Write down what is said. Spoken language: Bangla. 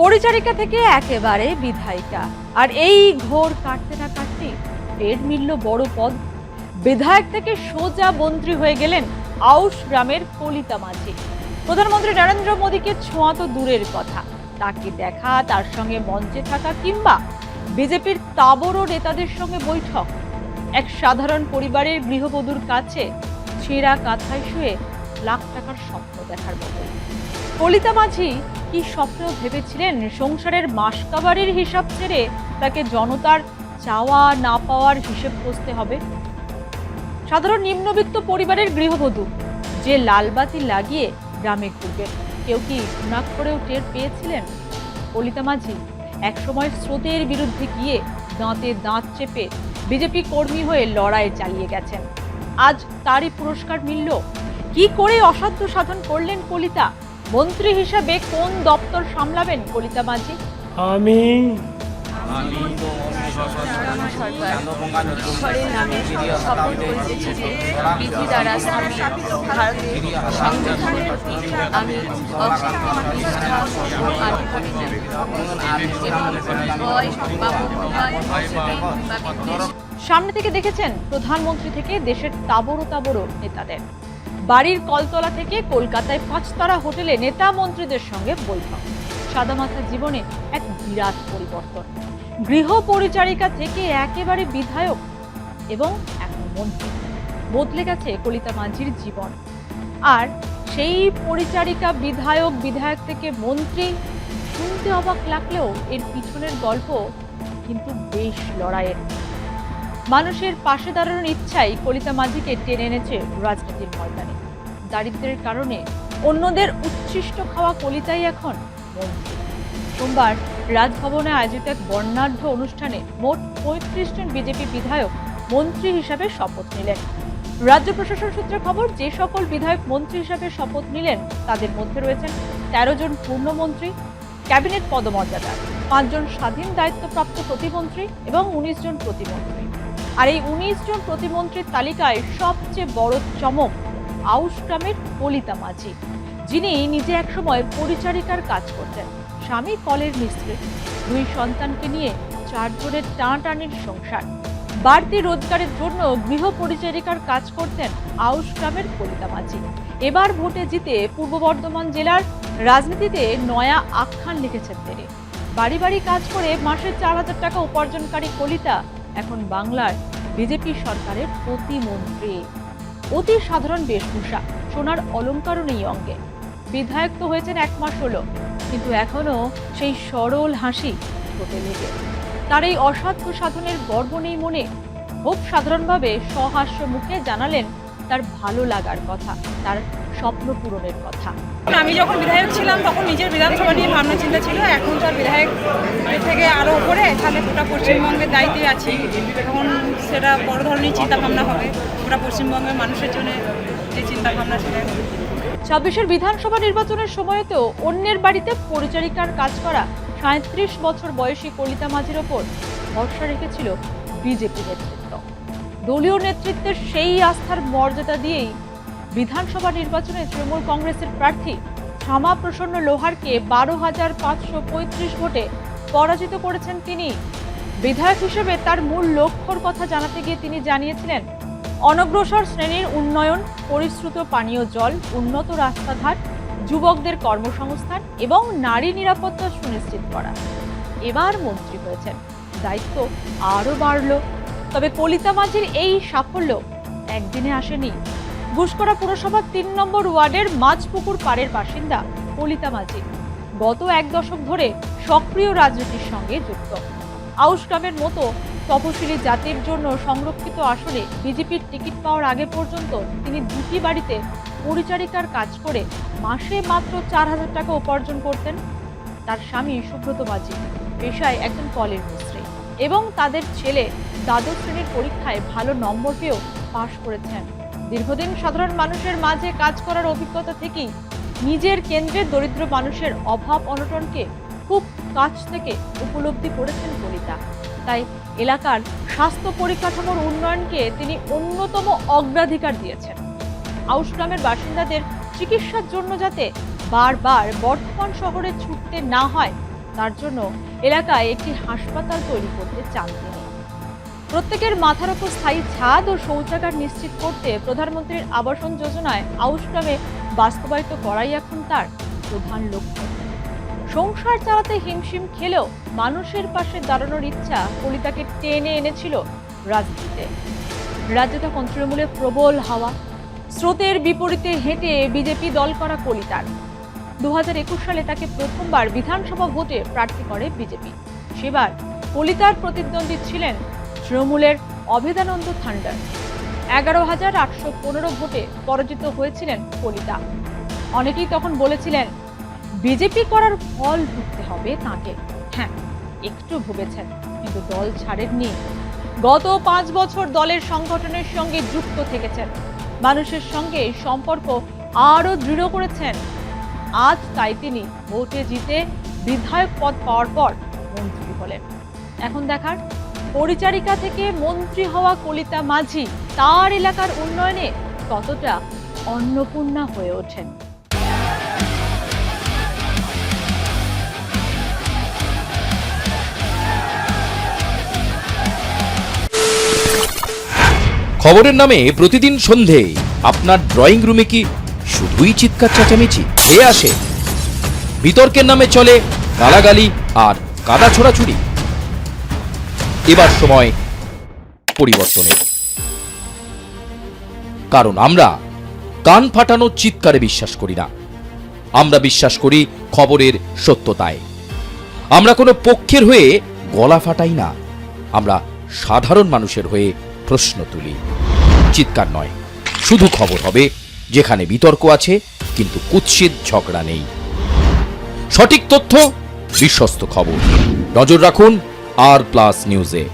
পরিচারিকা থেকে একেবারে বিধায়িকা, আর এই ঘোর কাটতে না কাটতে ফের মিলল বড় পদ। বিধায়ক থেকে সোজা মন্ত্রী হয়ে গেলেন আউশ গ্রামের কলিতা মাঝি। প্রধানমন্ত্রী নরেন্দ্র মোদীকে ছোঁয়া তো দূরের কথা, তাকে দেখা, তার সঙ্গে মঞ্চে থাকা কিংবা বিজেপির তাবড় নেতাদের সঙ্গে বৈঠক, এক সাধারণ পরিবারের গৃহবধূর কাছে ছেঁড়া কাঁথায় শুয়ে লাখ টাকার স্বপ্ন দেখার মতো। কলিতা মাঝি কি স্বপ্ন ভেবেছিলেন সংসারের মাসকাবারির হিসাব ছেড়ে তাকে জনতার চাওয়া না পাওয়ার হিসেব কষতে হবে? সাধারণ নিম্নবিত্ত পরিবারের গৃহবধূ যে লালবাতি লাগিয়ে গ্রামে ঘুরবেন, কেউ কি নাক করেও টের পেয়েছিলেন? কলিতা মাঝি একসময় স্রোতের বিরুদ্ধে গিয়ে দাঁতে দাঁত চেপে বিজেপি কর্মী হয়ে লড়াই চালিয়ে গেছেন। আজ তারই পুরস্কার মিলল। কি করে অসাধ্য সাধন করলেন কলিতা? মন্ত্রী হিসাবে কোন দপ্তর সামলাবেন কলিতা মাঝি? আমি ঈশ্বরের নামে শপথ করিতেছি যে বিধি দ্বারা আমি ভারতের সংবিধানের প্রতি আমি নিষ্ঠা আর করিব এবং সামনে থেকে দেখেছেন প্রধানমন্ত্রী থেকে দেশের তাবড় নেতাদের, বাড়ির কলতলা থেকে কলকাতায় 5 তারা হোটেলে নেতা মন্ত্রীদের সঙ্গে বৈঠক। সাদামাথা জীবনে এক বিরাট পরিবর্তন। গৃহ পরিচারিকা থেকে একেবারে বিধায়ক এবং এখন মন্ত্রী। বদলে গেছে কলিতা মাঝির জীবন। আর সেই পরিচারিকা বিধায়ক থেকে মন্ত্রী শুনতে অবাক লাগলেও এর পিছনের গল্প কিন্তু বেশ লড়াইয়ের। মানুষের পাশে দাঁড়ানোর ইচ্ছাই কলিতা মাঝিকে টেনে এনেছে রাজনীতির ময়দানে। দারিদ্র্যের কারণে অন্যদের উচ্ছিষ্ট খাওয়া কলিতাই এখন মন্ত্রী। সোমবার রাজভবনে আয়োজিত এক বর্ণাঢ্য অনুষ্ঠানে মোট 35 জন বিজেপি বিধায়ক মন্ত্রী হিসাবে শপথ নিলেন। রাজ্য প্রশাসন সূত্রে খবর, যে সকল বিধায়ক মন্ত্রী হিসাবে শপথ নিলেন তাদের মধ্যে রয়েছেন 13 জন পূর্ণমন্ত্রী, ক্যাবিনেট পদমর্যাদা, 5 জন স্বাধীন দায়িত্বপ্রাপ্ত প্রতিমন্ত্রী এবং 19 জন প্রতিমন্ত্রী। আর এই 19 জন প্রতিমন্ত্রীর তালিকায় সবচেয়ে বড় চমক আউশ গ্রামের কলিতা মাঝি, যিনি নিজে একসময় পরিচারিকার কাজ করতেন। স্বামী কলের মিস্ত্রি, 2 সন্তানকে নিয়ে 4 জনের টানাটানির সংসার। বাড়তি রোজগারের জন্য গৃহ পরিচারিকার কাজ করতেন আউশ গ্রামের কলিতা মাঝি। এবার ভোটে জিতে পূর্ব বর্ধমান জেলার রাজনীতিতে নয়া আখ্যান লিখেছেন তিনি। বাড়ি বাড়ি কাজ করে মাসে 4000 টাকা উপার্জনকারী কলিতা এখন বাংলার বিজেপি সরকারের প্রতিমন্ত্রী। অতি সাধারণ বেশভূষা, সোনার অলংকারও নেই অঙ্গে। বিধায়ক তো হয়েছেন 1 মাস হলো, কিন্তু এখনো সেই সরল হাসি ঠোঁটে লেগে। তার এই অসাধ্য সাধনের গর্ব নেই মনে। খুব সাধারণভাবে সহাস্য মুখে জানালেন তার ভালো লাগার কথা, তার স্বপ্ন পূরণের কথা। আমি যখন বিধায়ক ছিলাম তখন নিজের বিধানসভা নিয়ে ভাবনা চিন্তা ছিল, এখন তার বিধায়ক থেকে আরো উপরে, তাহলে গোটা পশ্চিমবঙ্গের দায়িত্বে আছি, তখন সেটা বড় ধরনের চিন্তা ভাবনা হবে গোটা পশ্চিমবঙ্গের মানুষের জন্য, যে চিন্তা ভাবনা ছিল। 26-এর বিধানসভা নির্বাচনের সময়তেও অন্যের বাড়িতে পরিচারিকার কাজ করা 37 বছর বয়সী কলিতা মাঝির ওপর ভরসা রেখেছিল বিজেপি নেতৃত্ব। দলীয় নেতৃত্বের সেই আস্থার মর্যাদা দিয়েই বিধানসভা নির্বাচনে তৃণমূল কংগ্রেসের প্রার্থী শ্যামা প্রসন্ন লোহারকে 12,535 ভোটে পরাজিত করেছেন তিনি। বিধায়ক হিসেবে তার মূল লক্ষ্যর কথা জানাতে গিয়ে তিনি জানিয়েছিলেন, অনগ্রসর শ্রেণীর উন্নয়ন, পরিশ্রুত পানীয় জল, উন্নত রাস্তাঘাট, যুবকদের কর্মসংস্থান এবং নারী নিরাপত্তা সুনিশ্চিত করা। এবার মন্ত্রী হয়েছেন, দায়িত্ব আরও বাড়ল। তবে কলিতা মাঝির এই সাফল্য একদিনে আসেনি। ঘুষকরা পুরসভার 3 নম্বর ওয়ার্ডের মাঝপুকুর পাড়ের বাসিন্দা কলিতা মাঝি গত 1 দশক ধরে সক্রিয় রাজনীতির সঙ্গে যুক্ত। আউশ গ্রামের মতো তপশিলি জাতির জন্য সংরক্ষিত আসনে বিজেপির টিকিট পাওয়ার আগে পর্যন্ত তিনি 2টি বাড়িতে পরিচারিকার কাজ করে মাসে মাত্র 4000 টাকা উপার্জন করতেন। তার স্বামী সুব্রত মাঝি পেশায় একজন কলের মিস্ত্রি এবং তাদের ছেলে দ্বাদশ শ্রেণীর পরীক্ষায় ভালো নম্বর পেয়েও পাশ করেছেন। দীর্ঘদিন সাধারণ মানুষের মাঝে কাজ করার অভিজ্ঞতা থেকেই নিজের কেন্দ্রের দরিদ্র মানুষের অভাব অনটনকে খুব কাছ থেকে উপলব্ধি করেছেন কলিতা। তাই এলাকার স্বাস্থ্য পরিকাঠামোর উন্নয়নকে তিনি অন্যতম অগ্রাধিকার দিয়েছেন। আউশ গ্রামের বাসিন্দাদের চিকিৎসার জন্য যাতে বারবার বর্ধমান শহরে ছুটতে না হয় তার জন্য এলাকায় একটি হাসপাতাল তৈরি করতে চান তিনি। প্রত্যেকের মাথার উপর স্থায়ী ছাদ ও শৌচাগার নিশ্চিত করতে প্রধানমন্ত্রীর আবাসন যোজনায় আউশগ্রামে বাস্তবায়িত করাই এখন তার প্রধান লক্ষ্য। সংসার চালাতে হিমশিম খেলেও মানুষের পাশে দাঁড়ানোর ইচ্ছা কলিতাকে টেনে এনেছিল রাজনীতিতে। রাজ্যে তখন তৃণমূলের প্রবল হাওয়া, স্রোতের বিপরীতে হেঁটে বিজেপি দল করা কলিতার। 2021 সালে তাকে প্রথমবার বিধানসভা ভোটে প্রার্থী করে বিজেপি। সেবার কলিতার প্রতিদ্বন্দ্বী ছিলেন তৃণমূলের অভেদানন্দ থান্ডার। 11,815 ভোটে পরাজিত হয়েছিলেন কলিতা। অনেকেই তখন বলেছিলেন বিজেপি করার ফল ভুগতে হবে তাকে। হ্যাঁ, একটু ভুগেছেন, কিন্তু দল ছাড়েননি। গত 5 বছর দলের সংগঠনের সঙ্গে যুক্ত থেকেছেন, মানুষের সঙ্গে সম্পর্ক আরো দৃঢ় করেছেন। আজ তাই তিনি ভোটে জিতে বিধায়ক পদ পাওয়ার পর মন্ত্রী হলেন। এখন দেখার, পরিচারিকা থেকে মন্ত্রী হওয়া কলিতা মাঝি তার এলাকার উন্নয়নে কতটা অন্নপূর্ণা হয়ে ওঠেন। খবরের নামে প্রতিদিন সন্ধে আপনার ড্রয়িং রুমে কি শুধুই চিৎকার চেঁচামেচি খেয়ে আসে? বিতর্কের নামে চলে গালাগালি আর কাদা ছোড়াছুড়ি। এবার সময় পরিবর্তনের, কারণ আমরা কান ফাটানো চিৎকারে বিশ্বাস করি না। আমরা বিশ্বাস করি খবরের সত্যতায়। আমরা কোনো পক্ষের হয়ে গলা ফাটাই না, আমরা সাধারণ মানুষের হয়ে প্রশ্ন তুলি। চিৎকার নয়, শুধু খবর হবে যেখানে বিতর্ক আছে কিন্তু কুৎসিত ঝগড়া নেই। সঠিক তথ্য, বিশ্বস্ত খবর। নজর রাখুন আর প্লাস নিউজে।